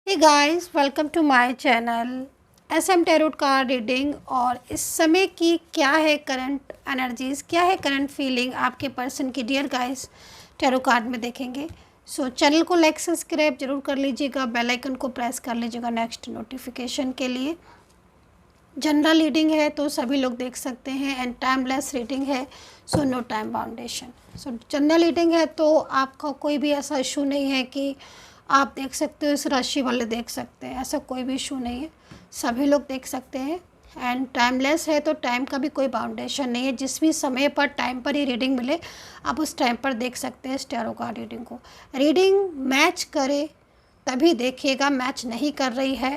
Hey guys, welcome to my channel SM tarot card reading. और इस समय की क्या है करंट एनर्जीज़, क्या है करंट फीलिंग आपके पर्सन की, डियर गाइस टैरो कार्ड में देखेंगे। सो चैनल को लाइक सब्सक्राइब जरूर कर लीजिएगा, बेल आइकन को प्रेस कर लीजिएगा नेक्स्ट नोटिफिकेशन के लिए। जनरल रीडिंग है तो सभी लोग देख सकते हैं एंड टाइमलेस रीडिंग है, सो नो टाइम बाउंडेशन। सो जनरल रीडिंग है तो आपका कोई भी ऐसा इशू नहीं है कि आप देख सकते हो इस राशि वाले देख सकते हैं, ऐसा कोई भी इशू नहीं है, सभी लोग देख सकते हैं। एंड टाइमलेस है तो टाइम का भी कोई बाउंडेशन नहीं है, जिस भी समय पर टाइम पर ही रीडिंग मिले आप उस टाइम पर देख सकते हैं इस टैरो कार्ड रीडिंग को। रीडिंग मैच करे तभी देखिएगा, मैच नहीं कर रही है,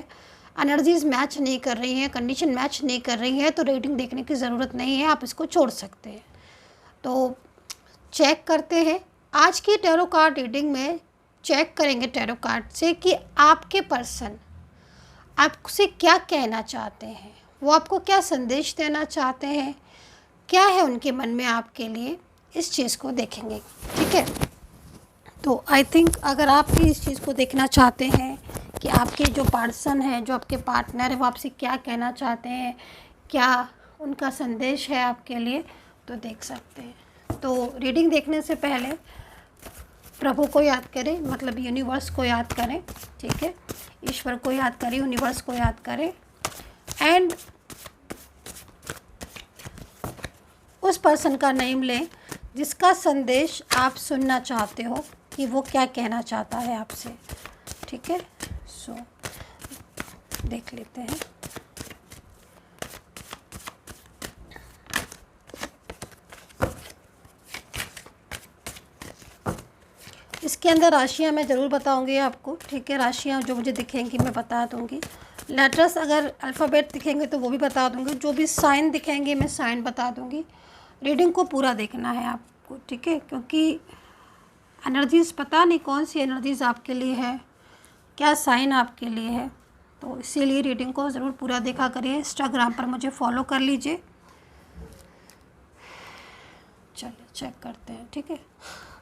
एनर्जीज मैच नहीं कर रही हैं, कंडीशन मैच नहीं कर रही है तो रीडिंग देखने की ज़रूरत नहीं है, आप इसको छोड़ सकते हैं। तो चेक करते हैं आज की टैरो कार्ड रीडिंग में। चेक करेंगे टैरो कार्ड से कि आपके पर्सन आपसे क्या कहना चाहते हैं, वो आपको क्या संदेश देना चाहते हैं, क्या है उनके मन में आपके लिए, इस चीज़ को देखेंगे। ठीक है, तो आई थिंक अगर आप भी इस चीज़ को देखना चाहते हैं कि आपके जो पर्सन है, जो आपके पार्टनर है, वो आपसे क्या कहना चाहते हैं, क्या उनका संदेश है आपके लिए, तो देख सकते हैं। तो रीडिंग देखने से पहले प्रभु को याद करें, मतलब यूनिवर्स को याद करें। ठीक है, ईश्वर को याद करें, यूनिवर्स को याद करें एंड उस पर्सन का नेम लें जिसका संदेश आप सुनना चाहते हो कि वो क्या कहना चाहता है आपसे। ठीक है, सो देख लेते हैं। इसके अंदर राशियाँ मैं ज़रूर बताऊंगी आपको। ठीक है, राशियाँ जो मुझे दिखेंगी मैं बता दूंगी। लेटर्स अगर अल्फ़ाबेट दिखेंगे तो वो भी बता दूंगी, जो भी साइन दिखेंगे मैं साइन बता दूंगी। रीडिंग को पूरा देखना है आपको, ठीक है, क्योंकि एनर्जीज़ पता नहीं कौन सी एनर्जीज़ आपके लिए है, क्या साइन आपके लिए है, तो इसीलिए रीडिंग को ज़रूर पूरा देखा करिए। इंस्टाग्राम पर मुझे फॉलो कर लीजिए। चलिए चेक करते हैं। ठीक है,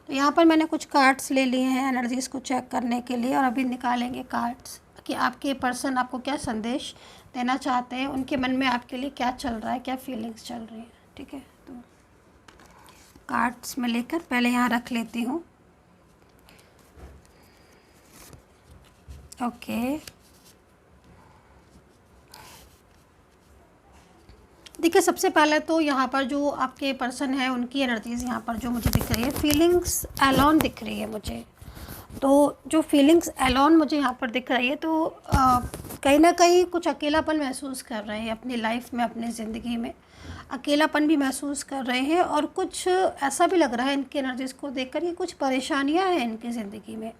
तो यहाँ पर मैंने कुछ कार्ड्स ले लिए हैं एनर्जीज़ को चेक करने के लिए, और अभी निकालेंगे कार्ड्स कि आपके पर्सन आपको क्या संदेश देना चाहते हैं, उनके मन में आपके लिए क्या चल रहा है, क्या फीलिंग्स चल रही हैं। ठीक है, तो कार्ड्स में लेकर पहले यहाँ रख लेती हूँ। ओके, देखिए सबसे पहले तो यहाँ पर जो आपके पर्सन है उनकी एनर्जीज़ यहाँ पर जो मुझे दिख रही है, फीलिंग्स एलोन दिख रही है मुझे। तो जो फीलिंग्स एलोन मुझे यहाँ पर दिख रही है, तो कहीं ना कहीं कुछ अकेलापन महसूस कर रहे हैं अपनी लाइफ में, अपनी ज़िंदगी में अकेलापन भी महसूस कर रहे हैं, और कुछ ऐसा भी लग रहा है इनकी एनर्जीज़ को देखकर कि कुछ परेशानियाँ हैं इनकी ज़िंदगी में,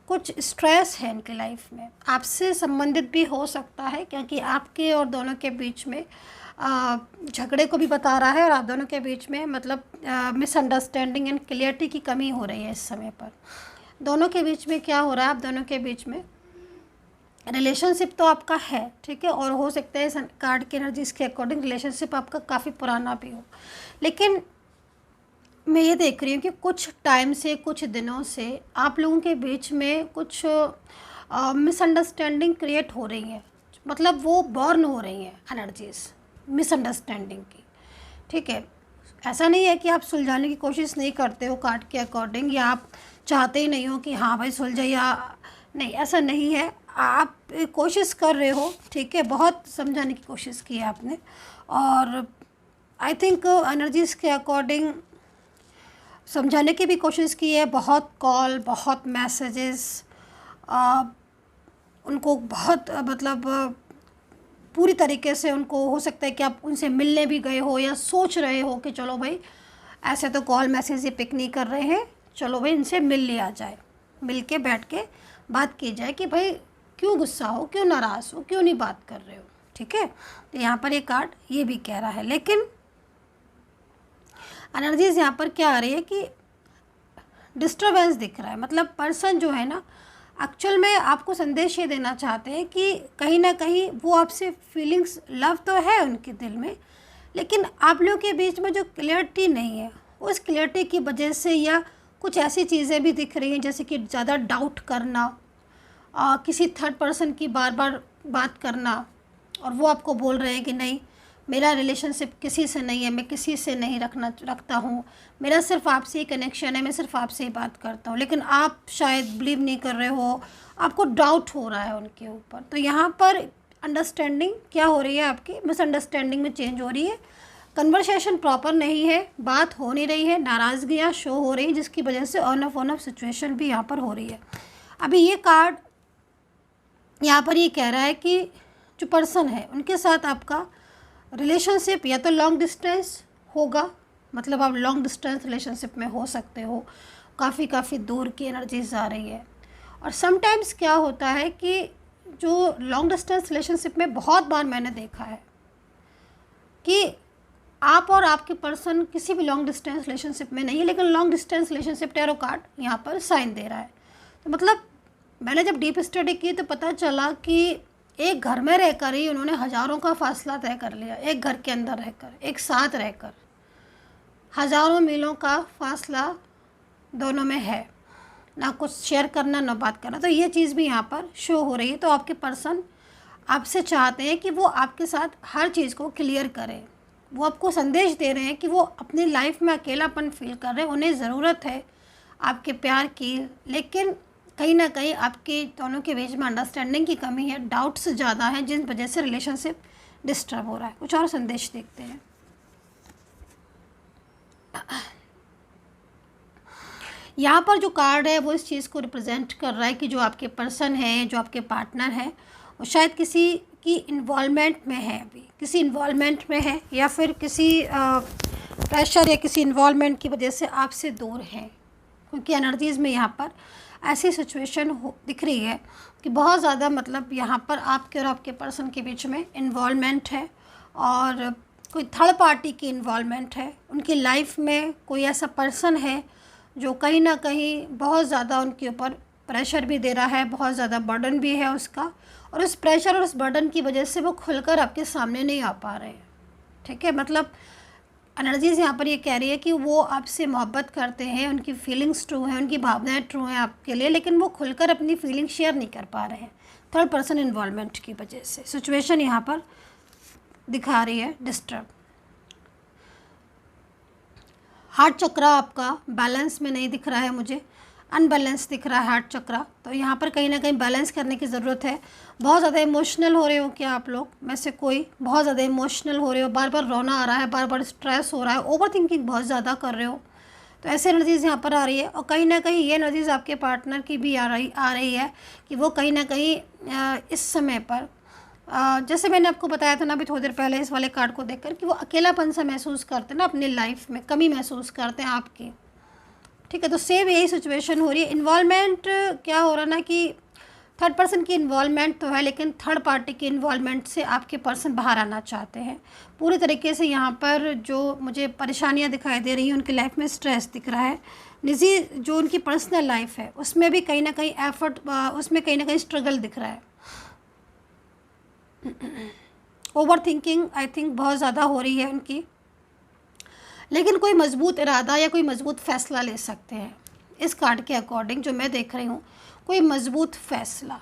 कुछ स्ट्रेस है इनकी लाइफ में, आपसे संबंधित भी हो सकता है, क्योंकि आपके और दोनों के बीच में झगड़े को भी बता रहा है, और आप दोनों के बीच में मतलब मिसअंडरस्टैंडिंग एंड क्लियरिटी की कमी हो रही है इस समय पर। दोनों के बीच में क्या हो रहा है, आप दोनों के बीच में रिलेशनशिप तो आपका है, ठीक है, और हो सकता है इस कार्ड की एनर्जीज़ के अकॉर्डिंग रिलेशनशिप आपका काफ़ी पुराना भी हो, लेकिन मैं ये देख रही हूँ कि कुछ टाइम से, कुछ दिनों से आप लोगों के बीच में कुछ मिसअंडरस्टैंडिंग क्रिएट हो रही है, मतलब वो बॉर्न हो रही हैं एनर्जीज़ मिसअंडरस्टैंडिंग की। ठीक है, ऐसा नहीं है कि आप सुलझाने की कोशिश नहीं करते हो कार्ड के अकॉर्डिंग, या आप चाहते ही नहीं हो कि हाँ भाई सुलझे, या नहीं, ऐसा नहीं है, आप कोशिश कर रहे हो। ठीक है, बहुत समझाने की कोशिश की है आपने, और आई थिंक एनर्जीज़ के अकॉर्डिंग समझाने की भी कोशिश की है, बहुत कॉल, बहुत मैसेजेस, उनको बहुत मतलब पूरी तरीके से उनको हो सकता है कि आप उनसे मिलने भी गए हो, या सोच रहे हो कि चलो भाई ऐसे तो कॉल मैसेज ये पिक नहीं कर रहे हैं, चलो भाई इनसे मिल लिया जाए, मिल के बैठ के बात की जाए कि भाई क्यों गुस्सा हो, क्यों नाराज़ हो, क्यों नहीं बात कर रहे हो। ठीक है, तो यहाँ पर ये कार्ड ये भी कह रहा है, लेकिन एनर्जीज़ यहाँ पर क्या आ रही है कि डिस्टर्बेंस दिख रहा है, मतलब पर्सन जो है ना एक्चुअल में आपको संदेश ये देना चाहते हैं कि कहीं ना कहीं वो आपसे फीलिंग्स, लव तो है उनके दिल में, लेकिन आप लोगों के बीच में जो क्लियरिटी नहीं है, उस क्लियरिटी की वजह से, या कुछ ऐसी चीज़ें भी दिख रही हैं जैसे कि ज़्यादा डाउट करना, किसी थर्ड पर्सन की बार बार बात करना, और वो आपको बोल रहे हैं कि नहीं मेरा रिलेशनशिप किसी से नहीं है, मैं किसी से नहीं रखता हूँ, मेरा सिर्फ आपसे ही कनेक्शन है, मैं सिर्फ आपसे ही बात करता हूँ, लेकिन आप शायद बिलीव नहीं कर रहे हो, आपको डाउट हो रहा है उनके ऊपर। तो यहाँ पर अंडरस्टैंडिंग क्या हो रही है, आपकी मिसअंडरस्टैंडिंग में चेंज हो रही है, कन्वर्सेशन प्रॉपर नहीं है, बात हो नहीं रही है, नाराज़गियाँ शो हो रही है, जिसकी वजह से ऑन ऑफ सिचुएशन भी यहाँ पर हो रही है। अभी ये कार्ड यहाँ पर ये कह रहा है कि जो पर्सन है उनके साथ आपका रिलेशनशिप या तो लॉन्ग डिस्टेंस होगा, मतलब आप लॉन्ग डिस्टेंस रिलेशनशिप में हो सकते हो, काफ़ी दूर की एनर्जीज आ रही है। और समटाइम्स क्या होता है कि जो लॉन्ग डिस्टेंस रिलेशनशिप में बहुत बार मैंने देखा है कि आप और आपके पर्सन किसी भी लॉन्ग डिस्टेंस रिलेशनशिप में नहीं है, लेकिन long distance relationship tarot card यहाँ पर साइन दे रहा है। तो मतलब मैंने जब डीप स्टडी की तो पता चला कि एक घर में रहकर ही उन्होंने हज़ारों का फासला तय कर लिया, एक घर के अंदर रहकर, एक साथ रहकर हज़ारों मीलों का फासला दोनों में है, ना कुछ शेयर करना ना बात करना। तो ये चीज़ भी यहाँ पर शो हो रही है। तो आपके पर्सन आपसे चाहते हैं कि वो आपके साथ हर चीज़ को क्लियर करें, वो आपको संदेश दे रहे हैं कि वो अपनी लाइफ में अकेलापन फील कर रहे हैं, उन्हें ज़रूरत है आपके प्यार की, लेकिन कहीं ना कहीं आपके दोनों के बीच में अंडरस्टैंडिंग की कमी है, डाउट्स ज़्यादा हैं, जिन वजह से रिलेशनशिप डिस्टर्ब हो रहा है। कुछ और संदेश देखते हैं। यहाँ पर जो कार्ड है वो इस चीज़ को रिप्रेजेंट कर रहा है कि जो आपके पर्सन है, जो आपके पार्टनर है, वो शायद किसी की इन्वॉल्वमेंट में है, अभी किसी इन्वॉल्वमेंट में है, या फिर किसी प्रेशर या किसी इन्वॉल्वमेंट की वजह से आपसे दूर है, क्योंकि एनर्जीज़ में यहाँ पर ऐसी सिचुएशन दिख रही है कि बहुत ज़्यादा मतलब यहाँ पर आपके और आपके पर्सन के बीच में इन्वॉल्वमेंट है, और कोई थर्ड पार्टी की इन्वॉल्वमेंट है। उनकी लाइफ में कोई ऐसा पर्सन है जो कहीं ना कहीं बहुत ज़्यादा उनके ऊपर प्रेशर भी दे रहा है, बहुत ज़्यादा बर्डन भी है उसका, और उस प्रेशर और उस बर्डन की वजह से वो खुलकर आपके सामने नहीं आ पा रहे हैं। ठीक है, मतलब एनर्जीज़ यहाँ पर ये कह रही है कि वो आपसे मोहब्बत करते हैं, उनकी फीलिंग्स ट्रू हैं, उनकी भावनाएं ट्रू हैं आपके लिए, लेकिन वो खुलकर अपनी फीलिंग शेयर नहीं कर पा रहे हैं थर्ड पर्सन इन्वॉल्वमेंट की वजह से। सिचुएशन यहाँ पर दिखा रही है डिस्टर्ब। हार्ट चक्रा आपका बैलेंस में नहीं दिख रहा है, मुझे अनबैलेंस दिख रहा है हार्ट चक्रा। तो यहाँ पर कहीं ना कहीं बैलेंस करने की ज़रूरत है। बहुत ज़्यादा इमोशनल हो रहे हो क्या आप लोग में से कोई, बहुत ज़्यादा इमोशनल हो रहे हो, बार बार रोना आ रहा है, बार बार स्ट्रेस हो रहा है, ओवर थिंकिंग बहुत ज़्यादा कर रहे हो, तो ऐसे एनर्जीज़ यहाँ पर आ रही है। और कहीं ना कहीं ये एनर्जीज़ आपके पार्टनर की भी आ रही है कि वो कहीं ना कहीं इस समय पर जैसे मैंने आपको बताया था ना अभी थोड़ी देर पहले इस वाले कार्ड को देखकर, कि वो अकेलापन सा महसूस करते हैं ना, अपनी लाइफ में कमी महसूस करते हैं आपकी। ठीक है, तो सेम यही सिचुएशन हो रही है। इन्वॉल्वमेंट क्या हो रहा है ना कि थर्ड पर्सन की इन्वॉल्वमेंट तो है, लेकिन थर्ड पार्टी की इन्वॉल्वमेंट से आपके पर्सन बाहर आना चाहते हैं पूरी तरीके से। यहाँ पर जो मुझे परेशानियाँ दिखाई दे रही हैं, उनकी लाइफ में स्ट्रेस दिख रहा है, निजी जो उनकी पर्सनल लाइफ है उसमें भी कहीं ना कहीं एफर्ट, उसमें कहीं ना कहीं स्ट्रगल दिख रहा है। ओवर थिंकिंग आई थिंक बहुत ज़्यादा हो रही है उनकी, लेकिन कोई मजबूत इरादा या कोई मजबूत फ़ैसला ले सकते हैं इस कार्ड के अकॉर्डिंग जो मैं देख रही हूँ। कोई मजबूत फ़ैसला,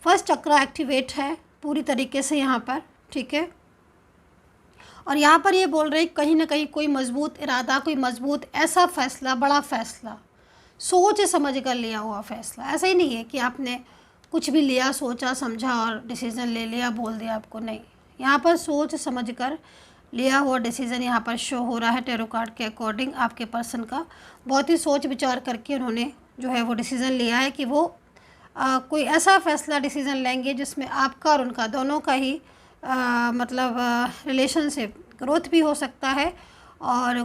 फर्स्ट चक्रा एक्टिवेट है पूरी तरीके से यहाँ पर। ठीक है, और यहाँ पर ये बोल रहे हैं कहीं ना कहीं कोई मजबूत इरादा, कोई मजबूत ऐसा फ़ैसला, बड़ा फ़ैसला, सोच समझ कर लिया हुआ फ़ैसला। ऐसा ही नहीं है कि आपने कुछ भी लिया, सोचा समझा और डिसीज़न ले लिया, बोल दिया आपको, नहीं, यहाँ पर सोच समझ कर लिया हुआ डिसीज़न यहाँ पर शो हो रहा है टैरो कार्ड के अकॉर्डिंग। आपके पर्सन का बहुत ही सोच विचार करके उन्होंने जो है वो डिसीज़न लिया है कि वो कोई ऐसा फ़ैसला डिसीज़न लेंगे जिसमें आपका और उनका दोनों का ही मतलब रिलेशनशिप ग्रोथ भी हो सकता है और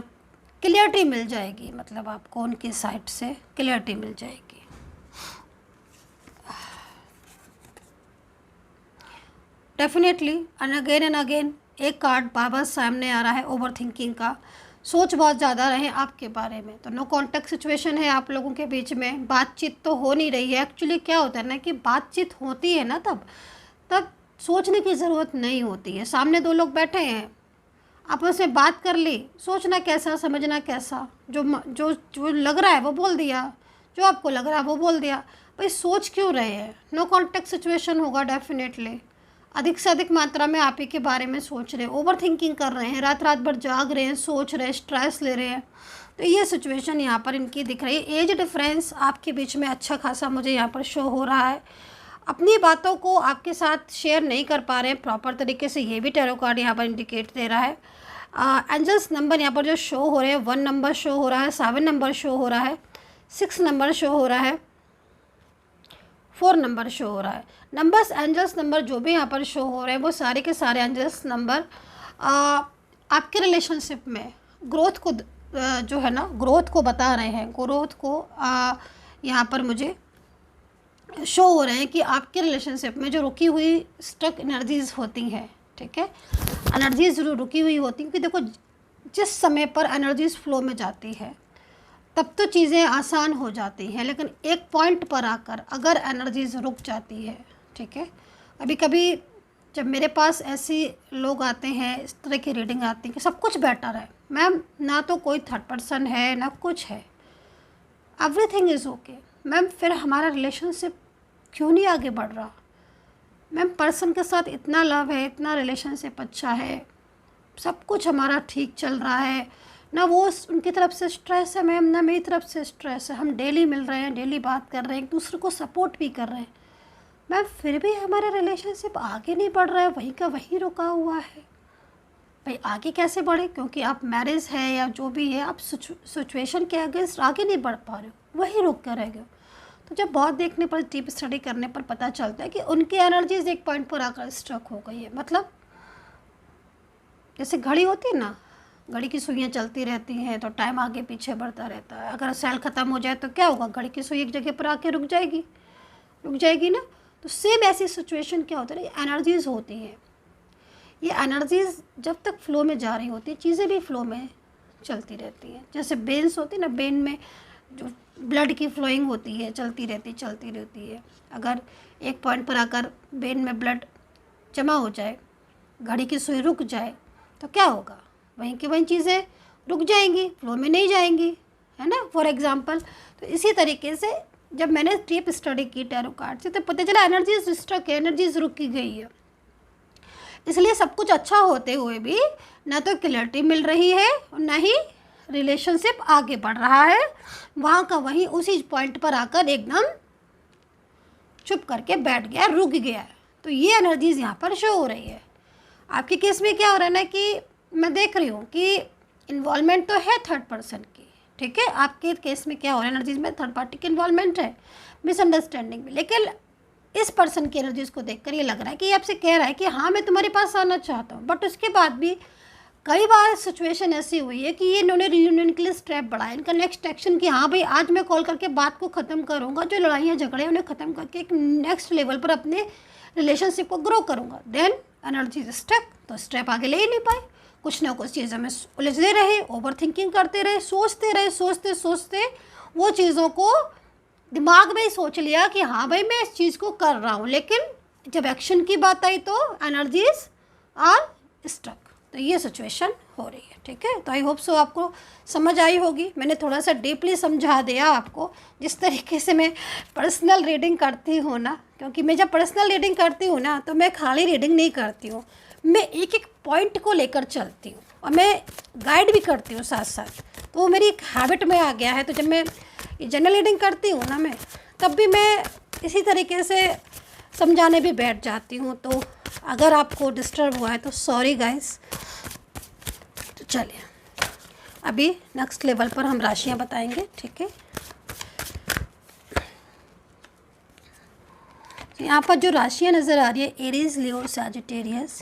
क्लियरिटी मिल जाएगी, मतलब आपको उनकी साइड से क्लियरिटी मिल जाएगी। डेफिनेटली एंड अगेन एक कार्ड बार बार सामने आ रहा है ओवर थिंकिंग का, सोच बहुत ज़्यादा रहे आपके बारे में। तो नो कॉन्टैक्ट सिचुएशन है आप लोगों के बीच में, बातचीत तो हो नहीं रही है। एक्चुअली क्या होता है ना कि बातचीत होती है ना तब सोचने की ज़रूरत नहीं होती है। सामने दो लोग बैठे हैं, आपस में बात कर ली, सोचना कैसा, समझना कैसा, जो लग रहा है वो बोल दिया, जो आपको लग रहा है वो बोल दिया। भाई सोच क्यों रहे हैं? नो कॉन्टेक्ट सिचुएशन होगा डेफिनेटली। अधिक से अधिक मात्रा में आप ही के बारे में सोच रहे हैं, ओवर थिंकिंग कर रहे हैं, रात रात भर जाग रहे हैं, सोच रहे हैं, स्ट्रेस ले रहे हैं। तो ये सिचुएशन यहाँ पर इनकी दिख रही है। एज डिफरेंस आपके बीच में अच्छा खासा मुझे यहाँ पर शो हो रहा है। अपनी बातों को आपके साथ शेयर नहीं कर पा रहे हैं प्रॉपर तरीके से, ये भी टैरो कार्ड यहाँ पर इंडिकेट दे रहा है। एंजल्स नंबर यहाँ पर जो शो हो रहे हैं, 1 नंबर शो हो रहा है, 7 नंबर शो हो रहा है, 6 नंबर शो हो रहा है, 4 नंबर शो हो रहा है। नंबर्स एंजल्स नंबर जो भी यहाँ पर शो हो रहे हैं वो सारे के सारे एंजल्स नंबर आपके रिलेशनशिप में ग्रोथ को जो है ना, ग्रोथ को बता रहे हैं। ग्रोथ को यहाँ पर मुझे शो हो रहे हैं कि आपके रिलेशनशिप में जो रुकी हुई स्टक एनर्जीज़ होती हैं, ठीक है, एनर्जीज़ जो रुकी हुई होती हैं, क्योंकि देखो जिस समय पर एनर्जीज़ फ्लो में जाती है तब तो चीज़ें आसान हो जाती हैं, लेकिन एक पॉइंट पर आकर अगर एनर्जीज़ रुक जाती है, ठीक है। अभी कभी जब मेरे पास ऐसी लोग आते हैं, इस तरह की रीडिंग आती है कि सब कुछ बेटर है मैम, ना तो कोई थर्ड पर्सन है ना कुछ है, एवरीथिंग इज़ ओके मैम, फिर हमारा रिलेशनशिप क्यों नहीं आगे बढ़ रहा मैम? पर्सन के साथ इतना लव है, इतना रिलेशनशिप अच्छा है, सब कुछ हमारा ठीक चल रहा है, ना वो उनकी तरफ से स्ट्रेस है मैम, ना मेरी तरफ से स्ट्रेस है, हम डेली मिल रहे हैं, डेली बात कर रहे हैं, एक दूसरे को सपोर्ट भी कर रहे हैं मैम, फिर भी हमारा रिलेशनशिप आगे नहीं बढ़ रहा है, वहीं का वहीं रुका हुआ है। भाई आगे कैसे बढ़े? क्योंकि आप मैरिज है या जो भी है, आप सिचुएशन के अगेंस्ट आगे नहीं बढ़ पा रहे हो, वहीं रुक कर रह गए हो। तो जब बहुत देखने पर, डीप स्टडी करने पर पता चलता है कि उनकी एनर्जीज एक पॉइंट पर आकर स्ट्रक हो गई है। मतलब जैसे घड़ी होती है ना, घड़ी की सुइयाँ चलती रहती हैं तो टाइम आगे पीछे बढ़ता रहता है। अगर सेल ख़त्म हो जाए तो क्या होगा? घड़ी की सुई एक जगह पर आके रुक जाएगी ना। तो सेम ऐसी सिचुएशन क्या होता है, एनर्जीज़ होती हैं। ये एनर्जीज़ जब तक फ्लो में जा रही होती है, चीज़ें भी फ्लो में चलती रहती हैं। जैसे बेन्स होती है ना, बेन में जो ब्लड की फ्लोइंग होती है, चलती रहती है। अगर एक पॉइंट पर आकर बेन में ब्लड जमा हो जाए, घड़ी की सुई रुक जाए तो क्या होगा? वहीं की वहीं चीज़ें रुक जाएंगी, फ्लो में नहीं जाएंगी, है ना, फॉर एग्जांपल। तो इसी तरीके से जब मैंने डीप स्टडी की टैरो कार्ड से तो पता चला एनर्जीज स्ट्रक है, एनर्जीज रुकी गई है। इसलिए सब कुछ अच्छा होते हुए भी ना तो क्लैरिटी मिल रही है और ना ही रिलेशनशिप आगे बढ़ रहा है, वहाँ का वहीं उसी पॉइंट पर आकर एकदम चुप करके बैठ गया, रुक गया। तो ये एनर्जीज यहाँ पर शो हो रही है। आपके केस में क्या हो रहा है ना कि मैं देख रही हूँ कि इन्वॉल्वमेंट तो है थर्ड पर्सन की, ठीक है। आपके केस में क्या हो रहा है, एनर्जीज में थर्ड पार्टी की इन्वॉल्वमेंट है, मिसअंडरस्टैंडिंग में। लेकिन इस पर्सन की एनर्जीज को देखकर ये लग रहा है कि ये आपसे कह रहा है कि हाँ मैं तुम्हारे पास आना चाहता हूँ, बट उसके बाद भी कई बार सिचुएशन ऐसी हुई है कि ये इन्होंने रियूनियन के लिए स्टेप बढ़ाया। इनका नेक्स्ट एक्शन कि हाँ भाई आज मैं कॉल करके बात को ख़त्म करूँगा, जो लड़ाइयाँ झगड़े उन्हें ख़त्म करके एक नेक्स्ट लेवल पर अपने रिलेशनशिप को ग्रो करूँगा। देन एनर्जी स्टक, तो स्टेप आगे ले ही नहीं पाए, कुछ ना कुछ चीज़ों में उलझते रहे, ओवर थिंकिंग करते रहे, सोचते सोचते वो चीज़ों को दिमाग में ही सोच लिया कि हाँ भाई मैं इस चीज़ को कर रहा हूँ, लेकिन जब एक्शन की बात आई तो एनर्जीज आर स्टक। तो ये सिचुएशन हो रही है, ठीक है। तो आई होप सो आपको समझ आई होगी। मैंने थोड़ा सा डीपली समझा दिया आपको, जिस तरीके से मैं पर्सनल रीडिंग करती हूँ ना, क्योंकि मैं जब पर्सनल रीडिंग करती हूँ ना तो मैं खाली रीडिंग नहीं करती हूँ, मैं एक एक पॉइंट को लेकर चलती हूँ और मैं गाइड भी करती हूँ साथ साथ। तो वो मेरी एक हैबिट में आ गया है। तो जब मैं जनरल रीडिंग करती हूँ ना मैं, तब भी मैं इसी तरीके से समझाने भी बैठ जाती हूँ। तो अगर आपको डिस्टर्ब हुआ है तो सॉरी गाइस। तो चलिए अभी नेक्स्ट लेवल पर हम राशियाँ बताएंगे, ठीक है। यहाँ पर जो राशियाँ नज़र आ रही है, Aries, Leo, Sagittarius,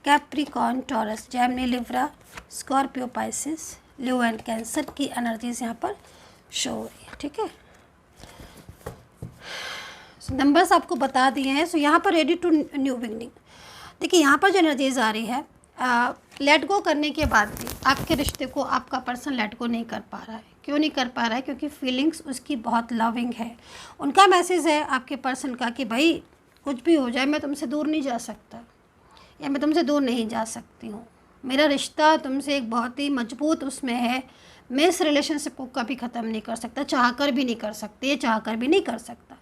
Capricorn, taurus, Gemini, Libra, Scorpio, Pisces, Leo and cancer की एनर्जीज यहाँ पर शो हो रही है, ठीक है। नंबर्स आपको बता दिए हैं। सो यहाँ पर रेडी टू न्यू बिगनिंग। देखिए यहाँ पर जो एनर्जीज आ रही है, लेट गो करने के बाद भी आपके रिश्ते को आपका पर्सन लेट गो नहीं कर पा रहा है। क्यों नहीं कर पा रहा है? क्योंकि फीलिंग्स उसकी बहुत लविंग है। उनका मैसेज है आपके पर्सन का कि भाई कुछ भी हो जाए मैं तुमसे दूर नहीं जा सकता, या मैं तुमसे दूर नहीं जा सकती हूँ, मेरा रिश्ता तुमसे एक बहुत ही मजबूत उसमें है, मैं इस रिलेशनशिप को कभी ख़त्म नहीं कर सकता, चाह कर भी नहीं कर सकती, ये चाह कर भी नहीं कर सकता।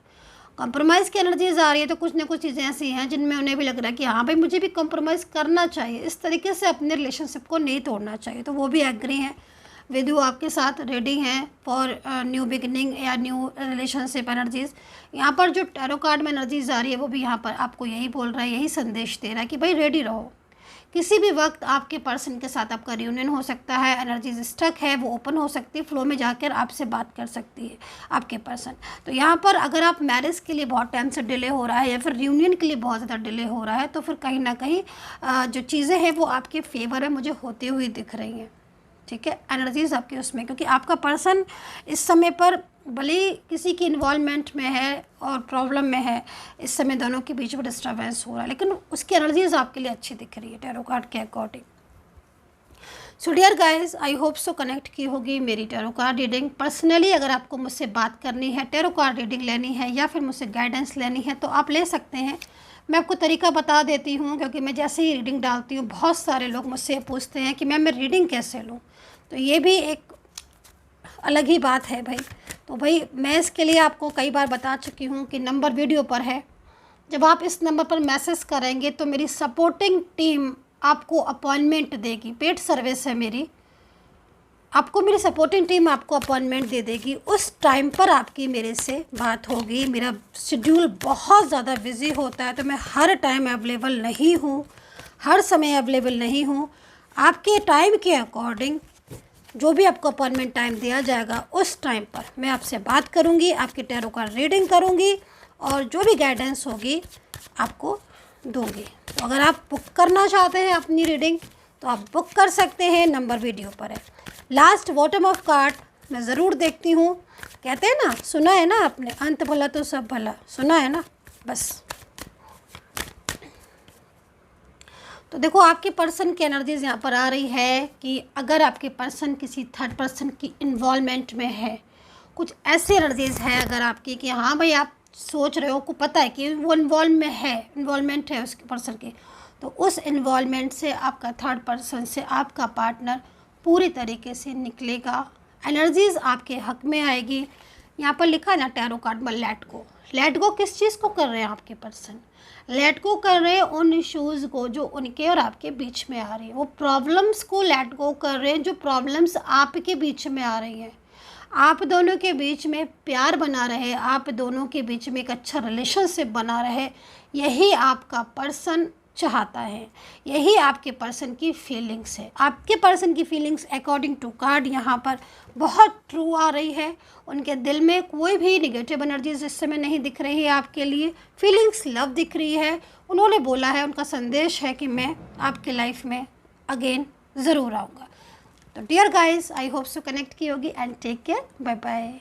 कॉम्प्रोमाइज़ की एनर्जीज आ रही है तो कुछ ना कुछ चीज़ें ऐसी हैं जिनमें उन्हें भी लग रहा है कि हाँ भाई मुझे भी कॉम्प्रोमाइज़ करना चाहिए, इस तरीके से अपने रिलेशनशिप को नहीं तोड़ना चाहिए। तो वो भी एग्री हैं विद यू, आपके साथ रेडी हैं फॉर न्यू बिगिनिंग या न्यू रिलेशनशिप एनर्जीज़। यहाँ पर जो टैरो कार्ड में एनर्जीज आ रही है वो भी यहाँ पर आपको यही बोल रहा है, यही संदेश दे रहा है कि भाई रेडी रहो, किसी भी वक्त आपके पर्सन के साथ आपका रियूनियन हो सकता है। एनर्जीज स्टक है वो ओपन हो सकती है, फ्लो में जाकर आपसे बात कर सकती है आपके पर्सन। तो यहाँ पर अगर आप मैरिज के लिए बहुत टाइम से डिले हो रहा है या फिर रियूनियन के लिए बहुत ज़्यादा डिले हो रहा है तो फिर कहीं ना कहीं जो चीज़ें हैं वो आपके फेवर में मुझे होती हुई दिख रही हैं। ठीक है, एनर्जीज आपकी उसमें, क्योंकि आपका पर्सन इस समय पर भले ही किसी की इन्वॉल्वमेंट में है और प्रॉब्लम में है, इस समय दोनों के बीच में डिस्टर्बेंस हो रहा है, लेकिन उसकी एनर्जीज आपके लिए अच्छी दिख रही है टैरो कार्ड के according. So dear guys, I hope so connect की होगी मेरी टैरो कार्ड रीडिंग। पर्सनली अगर आपको मुझसे बात करनी है, टैरो कार्ड रीडिंग लेनी है या फिर मुझसे गाइडेंस लेनी है तो आप ले सकते हैं। मैं आपको तरीका बता देती हूँ, क्योंकि मैं जैसे ही रीडिंग डालती हूँ बहुत सारे लोग मुझसे पूछते हैं कि मैम मैं रीडिंग कैसे लूँ, तो ये भी एक अलग ही बात है भाई। तो भाई मैं इसके लिए आपको कई बार बता चुकी हूँ कि नंबर वीडियो पर है, जब आप इस नंबर पर मैसेज करेंगे तो मेरी सपोर्टिंग टीम आपको अपॉइंटमेंट देगी, पेड सर्विस है मेरी, आपको मेरी सपोर्टिंग टीम आपको अपॉइंटमेंट दे देगी। उस टाइम पर आपकी मेरे से बात होगी। मेरा शेड्यूल बहुत ज़्यादा बिजी होता है तो मैं हर टाइम अवेलेबल नहीं हूँ, हर समय अवेलेबल नहीं हूँ। आपके टाइम के अकॉर्डिंग जो भी आपको अपॉइंटमेंट टाइम दिया जाएगा उस टाइम पर मैं आपसे बात करूंगी, आपकी टैरो कार्ड रीडिंग करूंगी और जो भी गाइडेंस होगी आपको दूंगी। तो अगर आप बुक करना चाहते हैं अपनी रीडिंग तो आप बुक कर सकते हैं, नंबर वीडियो पर है। लास्ट बॉटम ऑफ कार्ड मैं ज़रूर देखती हूँ, कहते हैं ना, सुना है ना आपने, अंत भला तो सब भला, सुना है ना। बस तो देखो आपके पर्सन की एनर्जीज यहाँ पर आ रही है कि अगर आपके पर्सन किसी थर्ड पर्सन की इन्वॉल्वमेंट में है, कुछ ऐसी एनर्जीज है अगर आपकी कि हाँ भाई आप सोच रहे हो, को पता है कि वो इन्वॉल्वमेंट है उसके पर्सन के, तो उस इन्वॉल्वमेंट से आपका थर्ड पर्सन से आपका पार्टनर पूरी तरीके से निकलेगा, एनर्जीज आपके हक में आएगी। यहाँ पर लिखा है ना टैरो कार्ड में लेट गो किस चीज़ को कर रहे हैं आपके पर्सन, लेट गो कर रहे हैं उन इश्यूज़ को जो उनके और आपके बीच में आ रही है, वो प्रॉब्लम्स को लेट गो कर रहे हैं जो प्रॉब्लम्स आपके बीच में आ रही हैं। आप दोनों के बीच में प्यार बना रहे, आप दोनों के बीच में एक अच्छा रिलेशनशिप बना रहे, यही आपका पर्सन चाहता है, यही आपके पर्सन की फीलिंग्स है। आपके पर्सन की फीलिंग्स अकॉर्डिंग टू कार्ड यहाँ पर बहुत ट्रू आ रही है। उनके दिल में कोई भी निगेटिव एनर्जीज इस समय नहीं दिख रही है आपके लिए, फीलिंग्स लव दिख रही है। उन्होंने बोला है, उनका संदेश है कि मैं आपके लाइफ में अगेन ज़रूर आऊँगा। तो dear guys, I hope so connect की होगी and take care, bye bye.